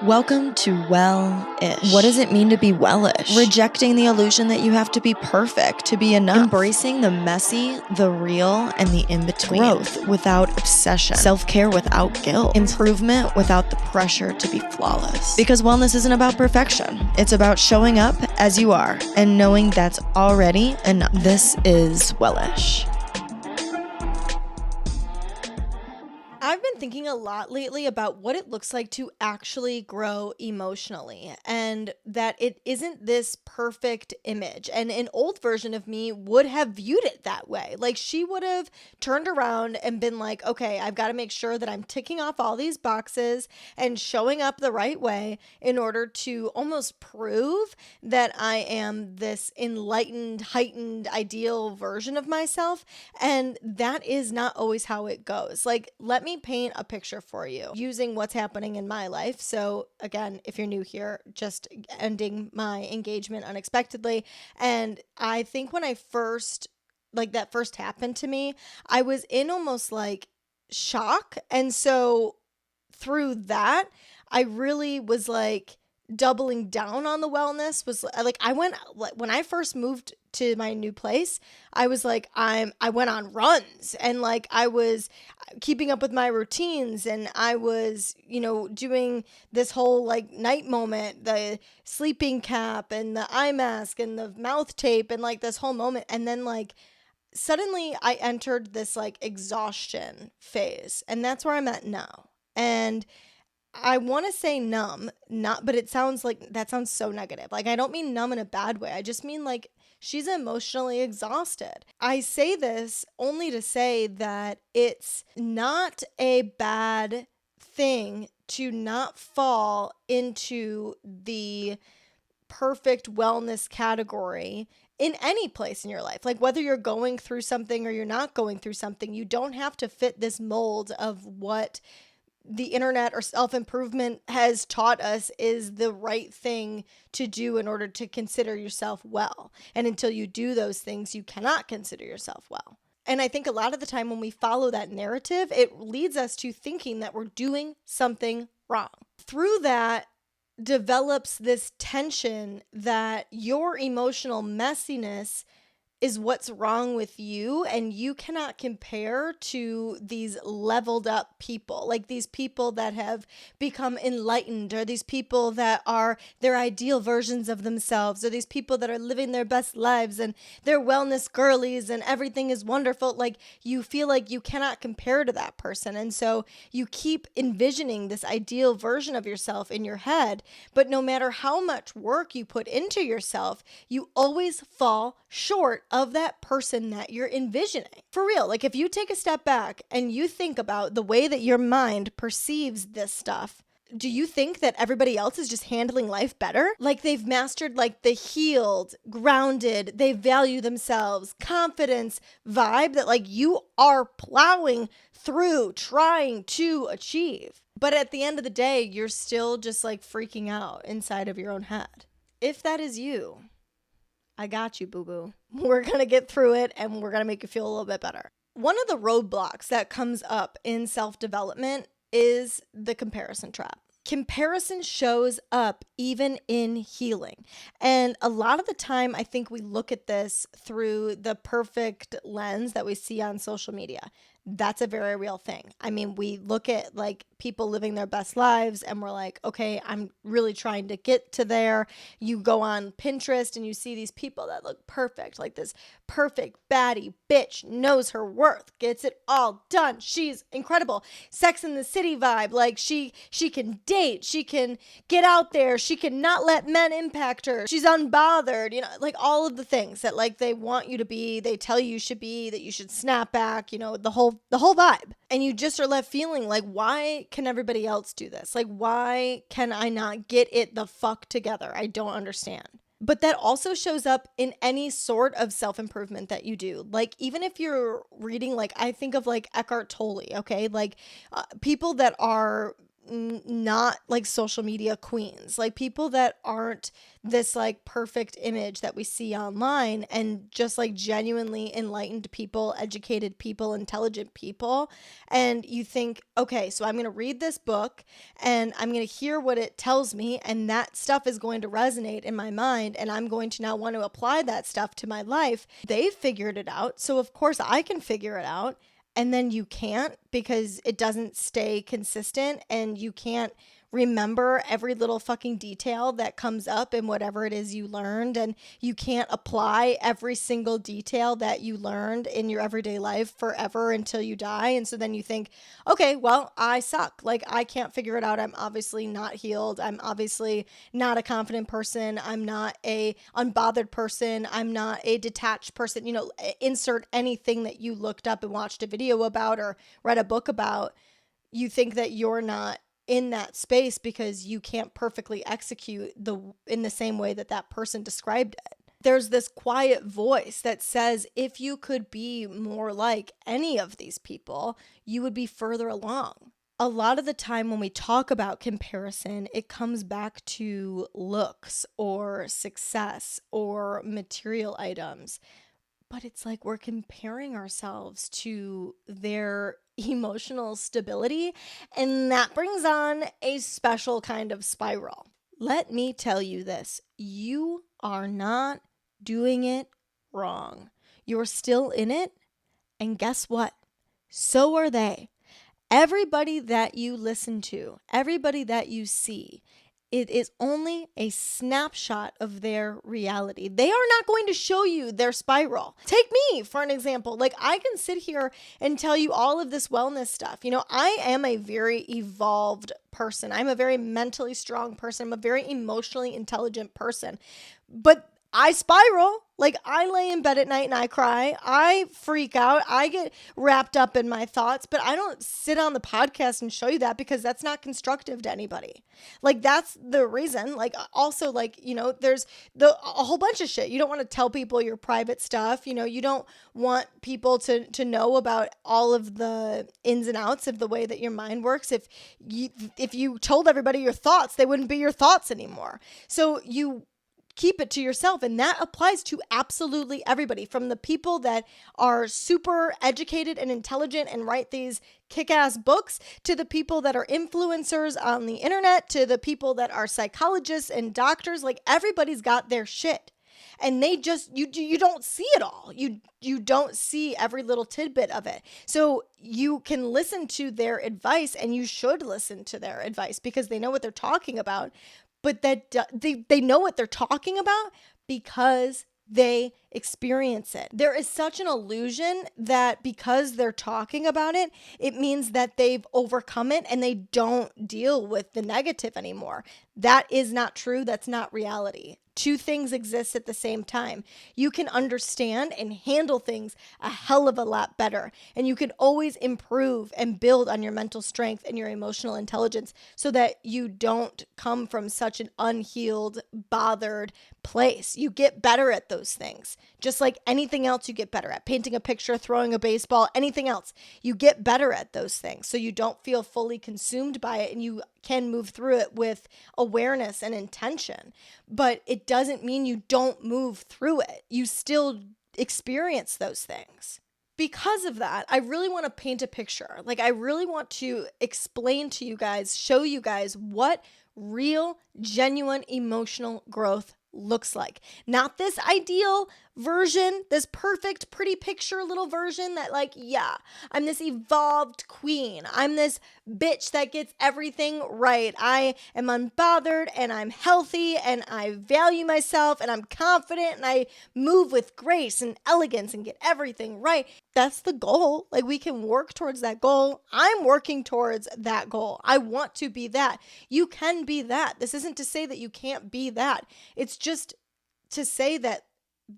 Welcome to Well-ish. What does it mean to be well-ish? Rejecting the illusion that you have to be perfect to be enough. Embracing the messy, the real, and the in-between. Growth without obsession. Self-care without guilt. Improvement without the pressure to be flawless. Because wellness isn't about perfection. It's about showing up as you are and knowing that's already enough. This is Well-ish. I've been thinking a lot lately about what it looks like to actually grow emotionally, and that it isn't this perfect image. And an old version of me would have viewed it that way. Like, she would have turned around and been like, okay, I've got to make sure that I'm ticking off all these boxes and showing up the right way in order to almost prove that I am this enlightened, heightened, ideal version of myself. And that is not always how it goes. Like, let me paint a picture for you using what's happening in my life. So again, if you're new here, just ending my engagement unexpectedly. And I think when that first happened to me, I was in almost like shock. And so through that, I really was like doubling down on the wellness. Was like, when I first moved to my new place, I was like, I went on runs, and like I was keeping up with my routines, and I was, doing this whole like night moment, the sleeping cap and the eye mask and the mouth tape and like this whole moment. And then like suddenly I entered this like exhaustion phase, and that's where I'm at now. And I want to say numb, but it sounds like that sounds so negative. Like, I don't mean numb in a bad way. I just mean like she's emotionally exhausted. I say this only to say that it's not a bad thing to not fall into the perfect wellness category in any place in your life. Like, whether you're going through something or you're not going through something, you don't have to fit this mold of what the internet or self-improvement has taught us is the right thing to do in order to consider yourself well. And until you do those things, you cannot consider yourself well. And I think a lot of the time when we follow that narrative, it leads us to thinking that we're doing something wrong. Through that develops this tension that your emotional messiness is what's wrong with you, and you cannot compare to these leveled up people, like these people that have become enlightened, or these people that are their ideal versions of themselves, or these people that are living their best lives and they're wellness girlies and everything is wonderful. Like, you feel like you cannot compare to that person, and so you keep envisioning this ideal version of yourself in your head. But no matter how much work you put into yourself, you always fall short of that person that you're envisioning. For real, like, if you take a step back and you think about the way that your mind perceives this stuff, do you think that everybody else is just handling life better? Like, they've mastered like the healed, grounded, they value themselves, confidence vibe that like you are plowing through trying to achieve. But at the end of the day, you're still just like freaking out inside of your own head. If that is you, I got you, boo-boo. We're going to get through it, and we're going to make you feel a little bit better. One of the roadblocks that comes up in self-development is the comparison trap. Comparison shows up even in healing. And a lot of the time, I think we look at this through the perfect lens that we see on social media. That's a very real thing. I mean, we look at like people living their best lives and we're like, okay, I'm really trying to get to there. You go on Pinterest and you see these people that look perfect, like this perfect baddie bitch, knows her worth, gets it all done. She's incredible. Sex in the City vibe. Like, she can date, she can get out there, she can not let men impact her. She's unbothered, like all of the things that like they want you to be, they tell you should be, that you should snap back, the whole vibe. And you just are left feeling like, why can everybody else do this? Like, why can I not get it the fuck together? I don't understand. But that also shows up in any sort of self-improvement that you do. Like, even if you're reading, like, I think of like Eckhart Tolle, okay? Like people that are not like social media queens, like people that aren't this like perfect image that we see online, and just like genuinely enlightened people, educated people, intelligent people. And you think, okay, so I'm going to read this book and I'm going to hear what it tells me, and that stuff is going to resonate in my mind, and I'm going to now want to apply that stuff to my life. They've figured it out, so of course I can figure it out. And then you can't, because it doesn't stay consistent, and you can't remember every little fucking detail that comes up in whatever it is you learned, and you can't apply every single detail that you learned in your everyday life forever until you die. And so then you think, okay, well, I suck. Like, I can't figure it out. I'm obviously not healed. I'm obviously not a confident person. I'm not a unbothered person. I'm not a detached person. You know, insert anything that you looked up and watched a video about or read a book about. You think that you're not in that space because you can't perfectly execute in the same way that that person described it. There's this quiet voice that says, if you could be more like any of these people, you would be further along. A lot of the time when we talk about comparison, it comes back to looks or success or material items. But it's like we're comparing ourselves to their emotional stability, and that brings on a special kind of spiral. Let me tell you this: you are not doing it wrong. You're still in it, and guess what? So are they. Everybody that you listen to, everybody that you see, it is only a snapshot of their reality. They are not going to show you their spiral. Take me for an example. Like, I can sit here and tell you all of this wellness stuff. You know, I am a very evolved person. I'm a very mentally strong person. I'm a very emotionally intelligent person. But I spiral. Like, I lay in bed at night and I cry. I freak out. I get wrapped up in my thoughts, but I don't sit on the podcast and show you that, because that's not constructive to anybody. Like, that's the reason. Like, also, like, you know, there's a whole bunch of shit. You don't want to tell people your private stuff. You know, you don't want people to know about all of the ins and outs of the way that your mind works. If you told everybody your thoughts, they wouldn't be your thoughts anymore. So you keep it to yourself. And that applies to absolutely everybody, from the people that are super educated and intelligent and write these kick-ass books, to the people that are influencers on the internet, to the people that are psychologists and doctors. Like, everybody's got their shit. And they just, you don't see it all. You don't see every little tidbit of it. So you can listen to their advice, and you should listen to their advice, because they know what they're talking about. But that they know what they're talking about because they experience it. There is such an illusion that because they're talking about it, it means that they've overcome it and they don't deal with the negative anymore. That is not true. That's not reality. Two things exist at the same time. You can understand and handle things a hell of a lot better, and you can always improve and build on your mental strength and your emotional intelligence, so that you don't come from such an unhealed, bothered place. You get better at those things. Just like anything else you get better at. Painting a picture, throwing a baseball, anything else. You get better at those things, so you don't feel fully consumed by it, and you can move through it with awareness and intention. But it doesn't mean you don't move through it. You still experience those things. Because of that, I really want to paint a picture. Like, I really want to explain to you guys, show you guys what real, genuine emotional growth looks like. Not this ideal version, this perfect, pretty picture little version that, like, yeah, I'm this evolved queen. I'm this bitch that gets everything right. I am unbothered, and I'm healthy, and I value myself, and I'm confident, and I move with grace and elegance and get everything right. That's the goal. Like, we can work towards that goal. I'm working towards that goal. I want to be that. You can be that. This isn't to say that you can't be that. It's just to say that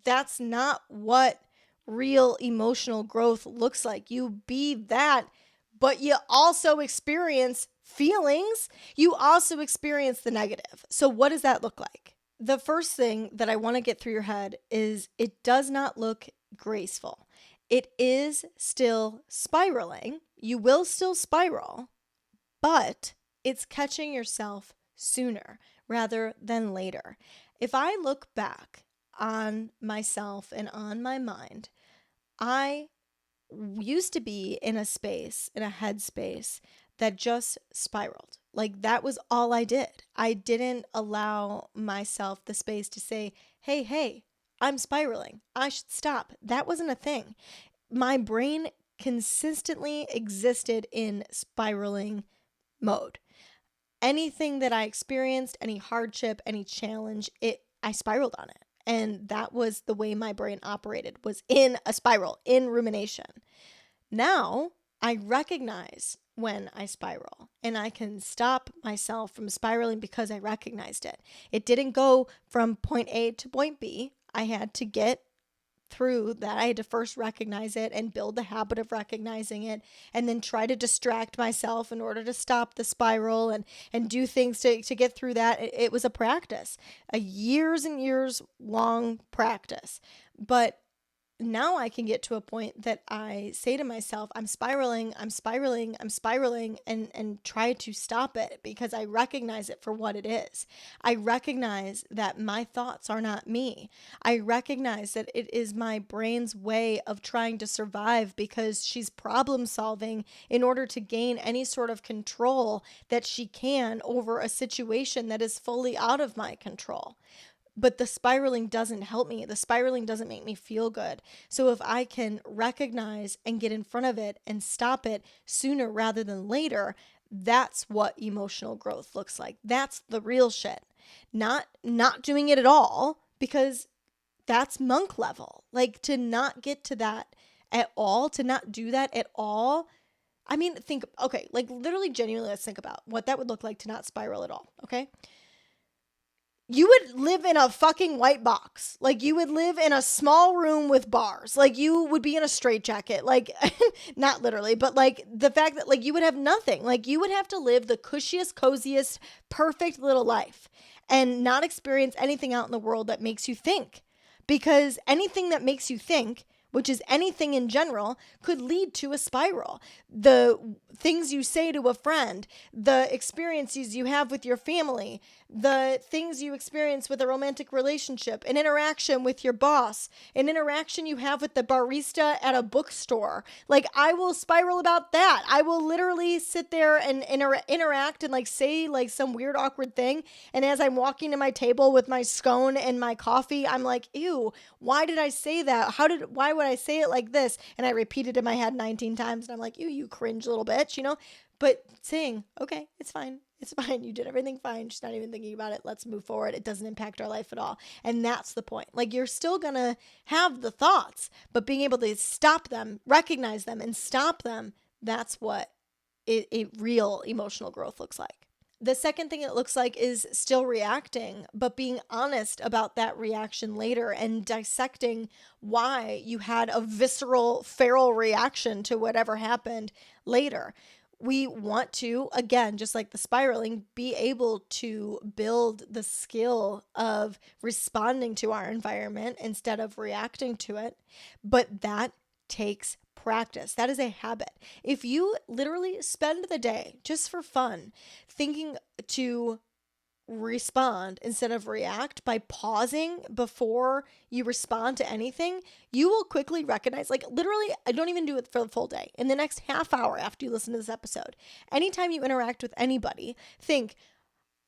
that's not what real emotional growth looks like. You be that, but you also experience feelings. You also experience the negative. So what does that look like? The first thing that I want to get through your head is it does not look graceful. It is still spiraling. You will still spiral, but It's catching yourself sooner rather than later. If I look back on myself and on my mind, I used to be in a space, in a headspace that just spiraled. Like that was all I did. I didn't allow myself the space to say, hey, I'm spiraling. I should stop. That wasn't a thing. My brain consistently existed in spiraling mode. Anything that I experienced, any hardship, any challenge, I spiraled on it. And that was the way my brain operated, was in a spiral, in rumination. Now I recognize when I spiral and I can stop myself from spiraling because I recognized it. It didn't go from point A to point B. I had to get through that. I had to first recognize it and build the habit of recognizing it, and then try to distract myself in order to stop the spiral and do things to get through that. It was a practice, a years and years long practice. But now I can get to a point that I say to myself, I'm spiraling, and try to stop it because I recognize it for what it is. I recognize that my thoughts are not me. I recognize that it is my brain's way of trying to survive because she's problem solving in order to gain any sort of control that she can over a situation that is fully out of my control. But the spiraling doesn't help me. The spiraling doesn't make me feel good. So if I can recognize and get in front of it and stop it sooner rather than later, that's what emotional growth looks like. That's the real shit. Not doing it at all, because that's monk level. Like, to not get to that at all, to not do that at all. I mean, okay, like literally genuinely, let's think about what that would look like to not spiral at all, okay? You would live in a fucking white box. Like, you would live in a small room with bars. Like, you would be in a straitjacket. Like, not literally, but like the fact that like you would have nothing. Like, you would have to live the cushiest, coziest, perfect little life and not experience anything out in the world that makes you think. Because anything that makes you think, which is anything in general, could lead to a spiral. The things you say to a friend, the experiences you have with your family, the things you experience with a romantic relationship, an interaction with your boss, an interaction you have with the barista at a bookstore. Like, I will spiral about that. I will literally sit there and interact and like say like some weird awkward thing. And as I'm walking to my table with my scone and my coffee, I'm like, ew, why did I say that? Why would I say it like this? And I repeat it in my head 19 times and I'm like, you cringe little bitch, you know? But saying, okay, it's fine. It's fine. You did everything fine. Just not even thinking about it. Let's move forward. It doesn't impact our life at all. And that's the point. Like, you're still going to have the thoughts, but being able to stop them, recognize them, and stop them, that's what a real emotional growth looks like. The second thing it looks like is still reacting, but being honest about that reaction later and dissecting why you had a visceral, feral reaction to whatever happened later. We want to, again, just like the spiraling, be able to build the skill of responding to our environment instead of reacting to it. But that takes practice. That is a habit. If you literally spend the day just for fun thinking to respond instead of react by pausing before you respond to anything, you will quickly recognize, like, literally, I don't even do it for the full day. In the next half hour after you listen to this episode, anytime you interact with anybody, think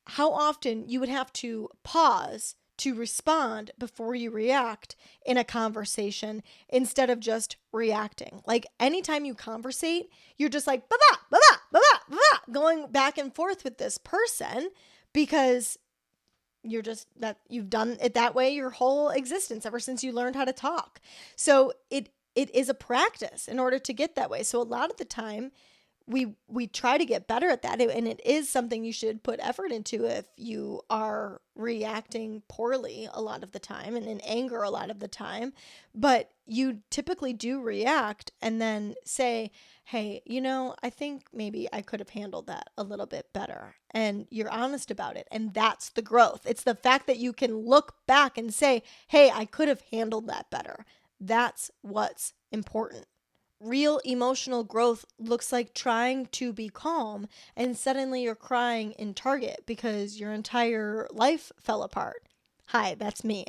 how often you would have to pause to respond before you react in a conversation instead of just reacting. Like, anytime you conversate, you're just like, ba-ba, ba-ba, ba-ba, ba-ba, going back and forth with this person because you're just that you've done it that way your whole existence ever since you learned how to talk. So it is a practice in order to get that way. So a lot of the time we try to get better at that, and it is something you should put effort into if you are reacting poorly a lot of the time and in anger a lot of the time. But you typically do react and then say, hey, I think maybe I could have handled that a little bit better. And you're honest about it. And that's the growth. It's the fact that you can look back and say, hey, I could have handled that better. That's what's important. real emotional growth looks like trying to be calm and suddenly you're crying in Target because your entire life fell apart. Hi, that's me.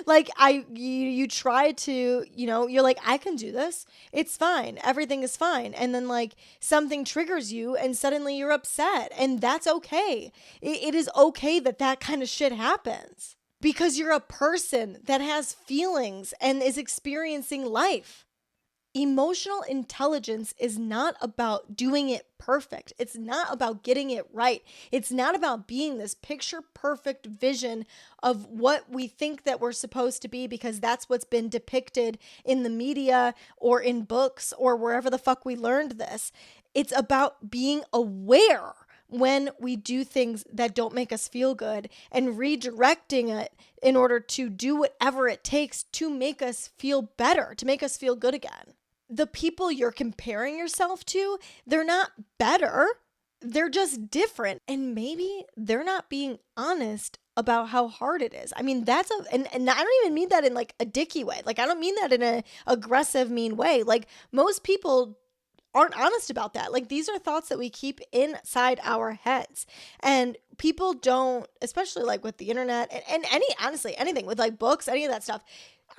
Like you try to, you're like, I can do this. It's fine. Everything is fine. And then like something triggers you and suddenly you're upset, and that's okay. It is okay that that kind of shit happens because you're a person that has feelings and is experiencing life. Emotional intelligence is not about doing it perfect. It's not about getting it right. It's not about being this picture perfect vision of what we think that we're supposed to be because that's what's been depicted in the media or in books or wherever the fuck we learned this. It's about being aware when we do things that don't make us feel good and redirecting it in order to do whatever it takes to make us feel better, to make us feel good again. The people you're comparing yourself to, they're not better. They're just different. And maybe they're not being honest about how hard it is. I mean, and I don't even mean that in like a dicky way. Like, I don't mean that in a aggressive, mean way. Like, most people aren't honest about that. Like, these are thoughts that we keep inside our heads. And people don't, especially like with the internet and honestly, anything with like books, any of that stuff,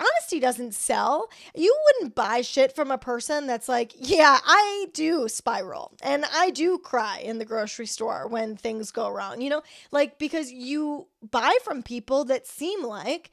honesty doesn't sell. You wouldn't buy shit from a person that's like, yeah, I do spiral and I do cry in the grocery store when things go wrong, like, because you buy from people that seem like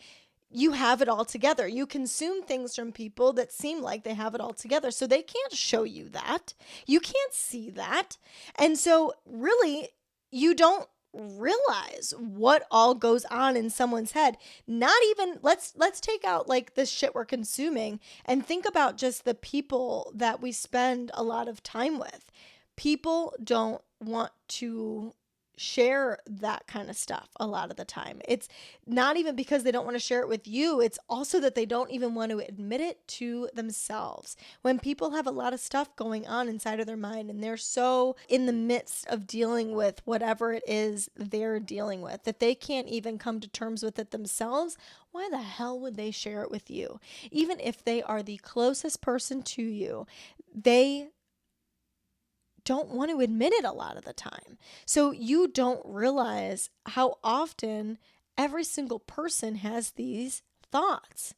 you have it all together. You consume things from people that seem like they have it all together. So they can't show you that. You can't see that. And so really, you don't realize what all goes on in someone's head. Not even, let's take out like the shit we're consuming and think about just the people that we spend a lot of time with. People don't want to share that kind of stuff a lot of the time. It's not even because they don't want to share it with you. It's also that they don't even want to admit it to themselves. When people have a lot of stuff going on inside of their mind and they're so in the midst of dealing with whatever it is they're dealing with that they can't even come to terms with it themselves, why the hell would they share it with you? Even if they are the closest person to you, they don't want to admit it a lot of the time. So you don't realize how often every single person has these thoughts.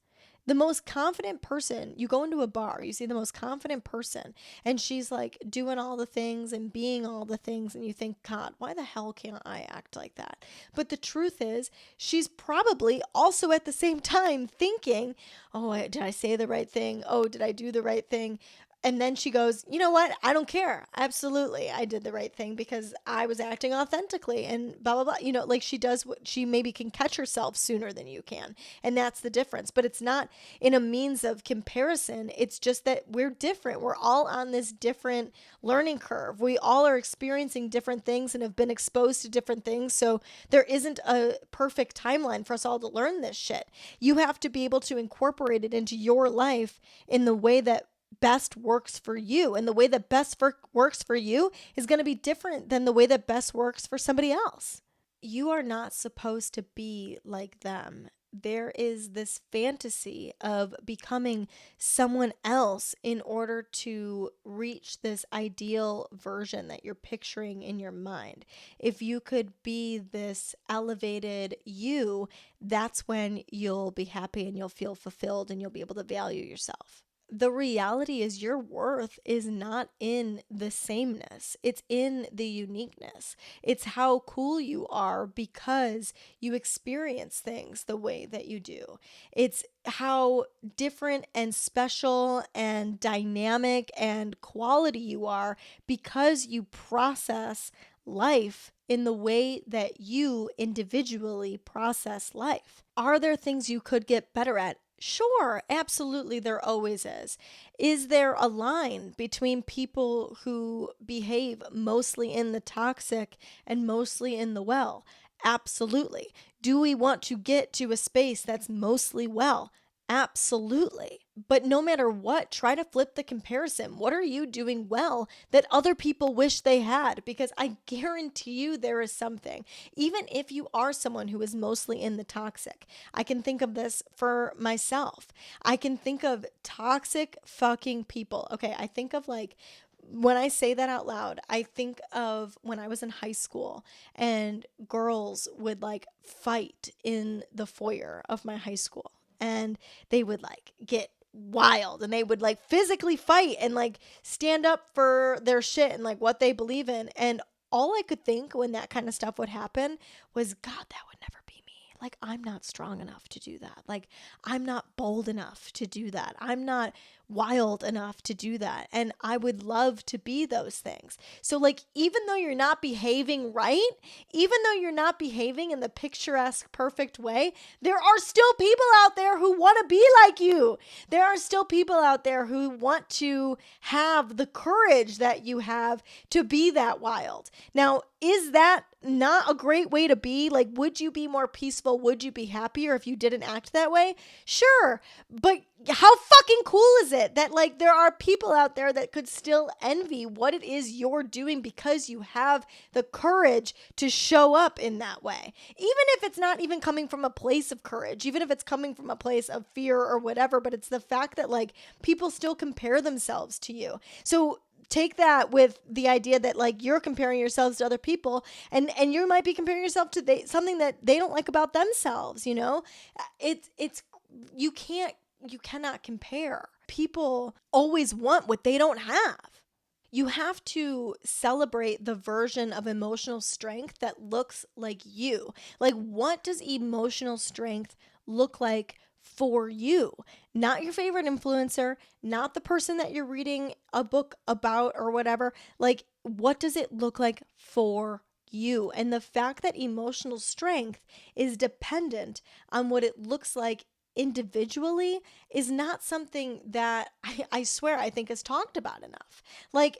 The most confident person, you go into a bar, you see the most confident person, and she's like doing all the things and being all the things, and you think, God, why the hell can't I act like that? But the truth is, she's probably also at the same time thinking, oh, did I say the right thing? Oh, did I do the right thing? And then she goes, you know what? I don't care. Absolutely. I did the right thing because I was acting authentically and blah, blah, blah. Like she does what she maybe can catch herself sooner than you can. And that's the difference. But it's not in a means of comparison. It's just that we're different. We're all on this different learning curve. We all are experiencing different things and have been exposed to different things. So there isn't a perfect timeline for us all to learn this shit. You have to be able to incorporate it into your life in the way that best works for you. And the way that best works for you is going to be different than the way that best works for somebody else. You are not supposed to be like them. There is this fantasy of becoming someone else in order to reach this ideal version that you're picturing in your mind. If you could be this elevated you, that's when you'll be happy and you'll feel fulfilled and you'll be able to value yourself. The reality is your worth is not in the sameness. It's in the uniqueness. It's how cool you are because you experience things the way that you do. It's how different and special and dynamic and quality you are because you process life in the way that you individually process life. Are there things you could get better at? Sure, absolutely, there always is. Is there a line between people who behave mostly in the toxic and mostly in the well? Absolutely. Do we want to get to a space that's mostly well? Absolutely. But no matter what, try to flip the comparison. What are you doing well that other people wish they had? Because I guarantee you there is something. Even if you are someone who is mostly in the toxic, I can think of this for myself. I can think of toxic fucking people. Okay, I think of like, when I say that out loud, I think of when I was in high school and girls would like fight in the foyer of my high school, and they would like get wild and they would like physically fight and like stand up for their shit and like what they believe in. And all I could think when that kind of stuff would happen was, God, that would never be me. Like, I'm not strong enough to do that. Like, I'm not bold enough to do that. I'm not wild enough to do that. And I would love to be those things. So, like, even though you're not behaving right, even though you're not behaving in the picturesque, perfect way, there are still people out there who want to be like you. There are still people out there who want to have the courage that you have to be that wild. Now, is that not a great way to be? Like, would you be more peaceful? Would you be happier if you didn't act that way? Sure. But how fucking cool is it that like there are people out there that could still envy what it is you're doing because you have the courage to show up in that way? Even if it's not even coming from a place of courage, even if it's coming from a place of fear or whatever, but it's the fact that like people still compare themselves to you. So take that with the idea that like you're comparing yourselves to other people, and you might be comparing yourself to something that they don't like about themselves, you know? It's you cannot compare. People always want what they don't have. You have to celebrate the version of emotional strength that looks like you. Like, what does emotional strength look like for you? Not your favorite influencer, not the person that you're reading a book about or whatever. Like, what does it look like for you? And the fact that emotional strength is dependent on what it looks like individually is not something that I swear I think is talked about enough. Like,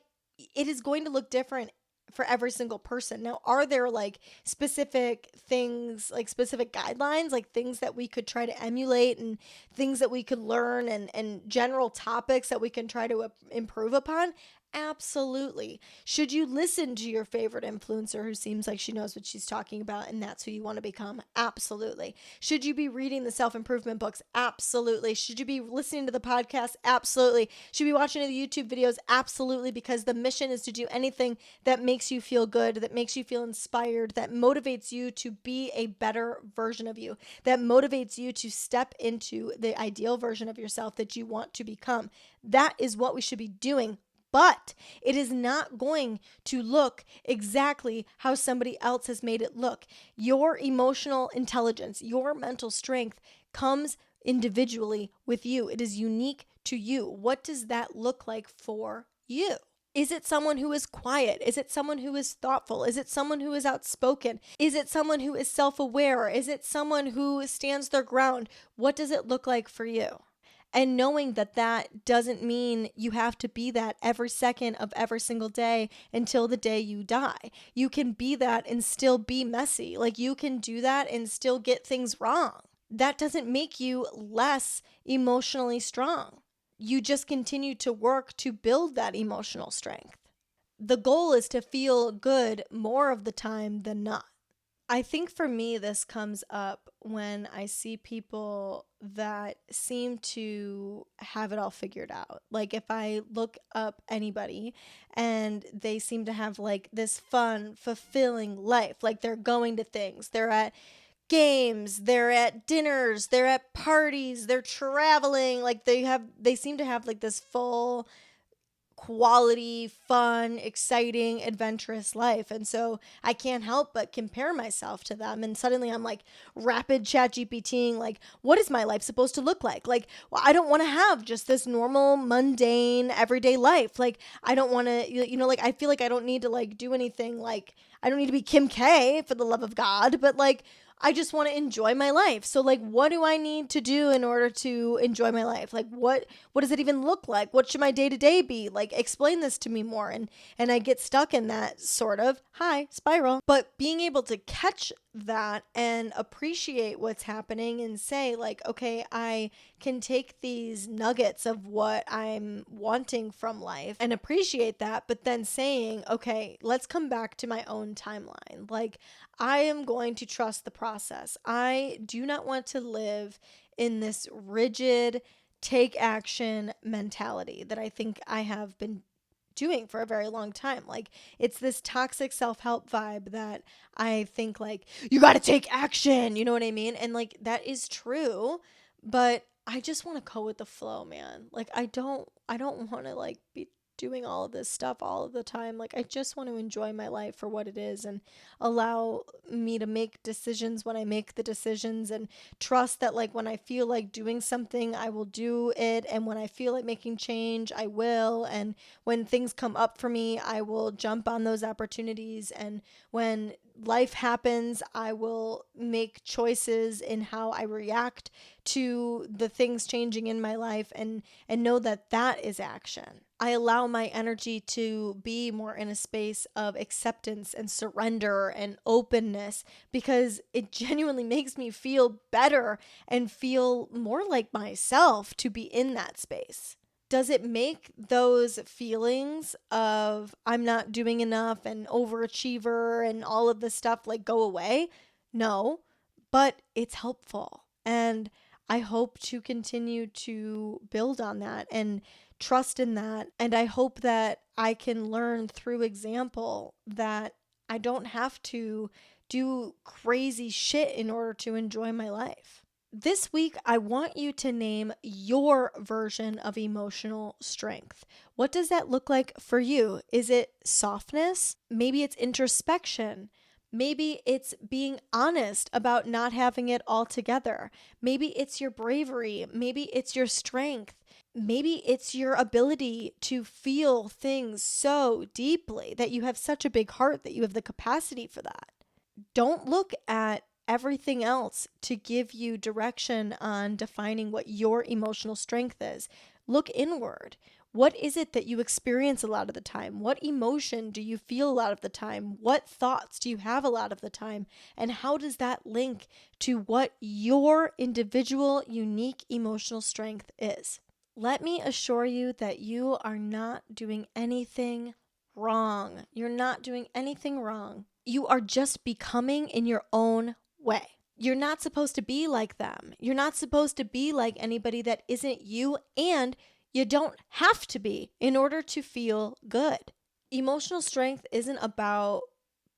it is going to look different for every single person. Now, are there like specific things, like specific guidelines, like things that we could try to emulate and things that we could learn and general topics that we can try to improve upon? Absolutely. Should you listen to your favorite influencer who seems like she knows what she's talking about and that's who you want to become? Absolutely. Should you be reading the self-improvement books? Absolutely. Should you be listening to the podcast? Absolutely. Should you be watching the YouTube videos? Absolutely, because the mission is to do anything that makes you feel good, that makes you feel inspired, that motivates you to be a better version of you, that motivates you to step into the ideal version of yourself that you want to become. That is what we should be doing. But it is not going to look exactly how somebody else has made it look. Your emotional intelligence, your mental strength comes individually with you. It is unique to you. What does that look like for you? Is it someone who is quiet? Is it someone who is thoughtful? Is it someone who is outspoken? Is it someone who is self-aware? Is it someone who stands their ground? What does it look like for you? And knowing that that doesn't mean you have to be that every second of every single day until the day you die. You can be that and still be messy. Like, you can do that and still get things wrong. That doesn't make you less emotionally strong. You just continue to work to build that emotional strength. The goal is to feel good more of the time than not. I think for me, this comes up when I see people that seem to have it all figured out. Like, if I look up anybody and they seem to have like this fun, fulfilling life, like they're going to things, they're at games, they're at dinners, they're at parties, they're traveling, like they seem to have like this full quality, fun, exciting, adventurous life. And so I can't help but compare myself to them. And suddenly I'm like rapid chat GPTing, like, what is my life supposed to look like? Like, well, I don't want to have just this normal, mundane, everyday life. Like, I don't want to, like, I feel like I don't need to like do anything. Like, I don't need to be Kim K, for the love of God, but like, I just want to enjoy my life. So like, what do I need to do in order to enjoy my life? Like, what does it even look like? What should my day-to-day be? Like, explain this to me more. And I get stuck in that sort of spiral. But being able to catch that and appreciate what's happening and say like, okay, I can take these nuggets of what I'm wanting from life and appreciate that, but then saying, okay, let's come back to my own timeline. Like, I am going to trust the process. I do not want to live in this rigid take action mentality that I think I have been doing for a very long time. Like, it's this toxic self-help vibe that I think like, you got to take action, you know what I mean? And like, that is true, but I just want to go with the flow, man. Like, I don't want to like be doing all of this stuff all of the time. Like, I just want to enjoy my life for what it is and allow me to make decisions when I make the decisions, and trust that like when I feel like doing something, I will do it, and when I feel like making change, I will, and when things come up for me, I will jump on those opportunities, and when life happens, I will make choices in how I react to the things changing in my life, and know that that is action. I allow my energy to be more in a space of acceptance and surrender and openness, because it genuinely makes me feel better and feel more like myself to be in that space. Does it make those feelings of I'm not doing enough and overachiever and all of this stuff like go away? No, but it's helpful. And I hope to continue to build on that and trust in that. And I hope that I can learn through example that I don't have to do crazy shit in order to enjoy my life. This week, I want you to name your version of emotional strength. What does that look like for you? Is it softness? Maybe it's introspection. Maybe it's being honest about not having it all together. Maybe it's your bravery. Maybe it's your strength. Maybe it's your ability to feel things so deeply that you have such a big heart that you have the capacity for that. Don't look at everything else to give you direction on defining what your emotional strength is. Look inward. What is it that you experience a lot of the time? What emotion do you feel a lot of the time? What thoughts do you have a lot of the time? And how does that link to what your individual, unique emotional strength is? Let me assure you that you are not doing anything wrong. You're not doing anything wrong. You are just becoming in your own way. You're not supposed to be like them. You're not supposed to be like anybody that isn't you, and you don't have to be in order to feel good. Emotional strength isn't about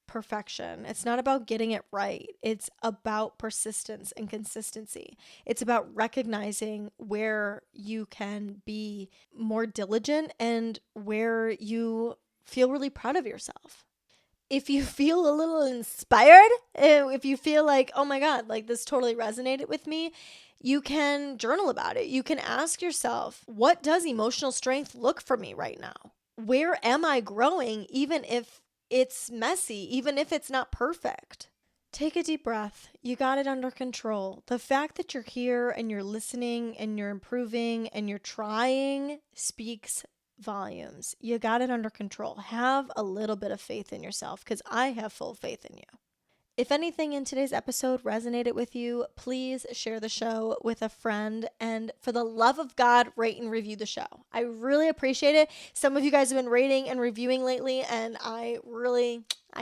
perfection. It's not about getting it right. It's about persistence and consistency. It's about recognizing where you can be more diligent and where you feel really proud of yourself. If you feel a little inspired, if you feel like, oh my God, like this totally resonated with me, you can journal about it. You can ask yourself, what does emotional strength look for me right now? Where am I growing, even if it's messy, even if it's not perfect? Take a deep breath. You got it under control. The fact that you're here and you're listening and you're improving and you're trying speaks volumes. You got it under control. Have a little bit of faith in yourself, because I have full faith in you. If anything in today's episode resonated with you, please share the show with a friend. And for the love of God, rate and review the show. I really appreciate it. Some of you guys have been rating and reviewing lately, and I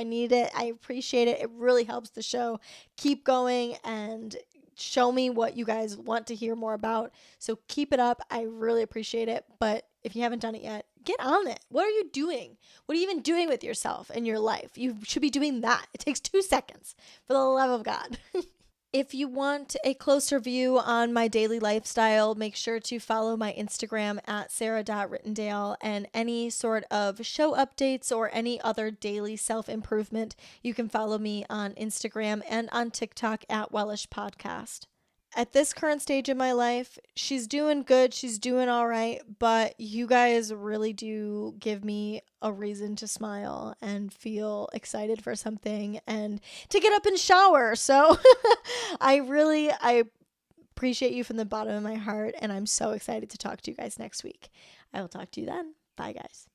need it. I appreciate it. It really helps the show keep going and show me what you guys want to hear more about. So keep it up. I really appreciate it. But if you haven't done it yet, get on it. What are you doing? What are you even doing with yourself and your life? You should be doing that. It takes 2 seconds, for the love of God. If you want a closer view on my daily lifestyle, make sure to follow my Instagram at sarah.rittendale, and any sort of show updates or any other daily self-improvement, you can follow me on Instagram and on TikTok at Wellish Podcast. at this current stage of my life, she's doing good. She's doing all right. But you guys really do give me a reason to smile and feel excited for something and to get up and shower. So I appreciate you from the bottom of my heart. And I'm so excited to talk to you guys next week. I will talk to you then. Bye, guys.